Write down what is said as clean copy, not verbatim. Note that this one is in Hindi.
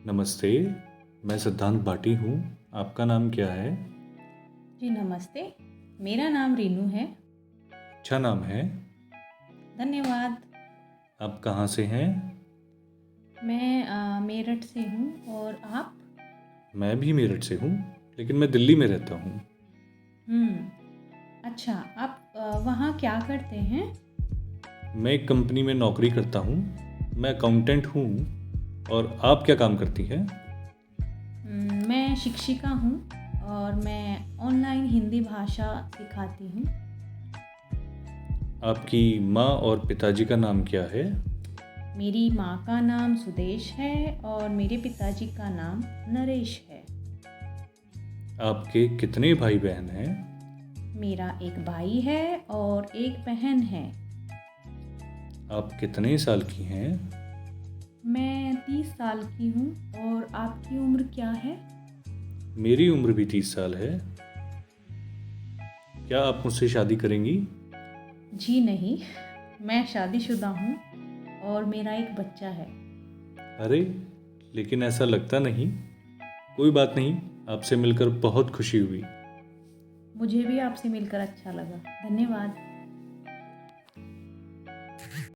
नमस्ते, मैं सिद्धांत भाटी हूँ। आपका नाम क्या है? जी नमस्ते, मेरा नाम रीनू है। अच्छा नाम है। धन्यवाद। आप कहाँ से हैं? मैं मेरठ से हूँ और आप? मैं भी मेरठ से हूँ, लेकिन मैं दिल्ली में रहता हूँ। अच्छा, आप वहाँ क्या करते हैं? मैं एक कंपनी में नौकरी करता हूँ। मैं अकाउंटेंट हूँ। और आप क्या काम करती हैं? मैं शिक्षिका हूँ और मैं ऑनलाइन हिंदी भाषा सिखाती हूँ। आपकी माँ और पिताजी का नाम क्या है? मेरी माँ का नाम सुदेश है और मेरे पिताजी का नाम नरेश है। आपके कितने भाई बहन हैं? मेरा एक भाई है और एक बहन है। आप कितने साल की हैं? मैं 30 साल की हूँ और आपकी उम्र क्या है? मेरी उम्र भी 30 साल है। क्या आप मुझसे शादी करेंगी? जी नहीं, मैं शादीशुदा हूँ और मेरा एक बच्चा है। अरे, लेकिन ऐसा लगता नहीं। कोई बात नहीं, आपसे मिलकर बहुत खुशी हुई। मुझे भी आपसे मिलकर अच्छा लगा। धन्यवाद।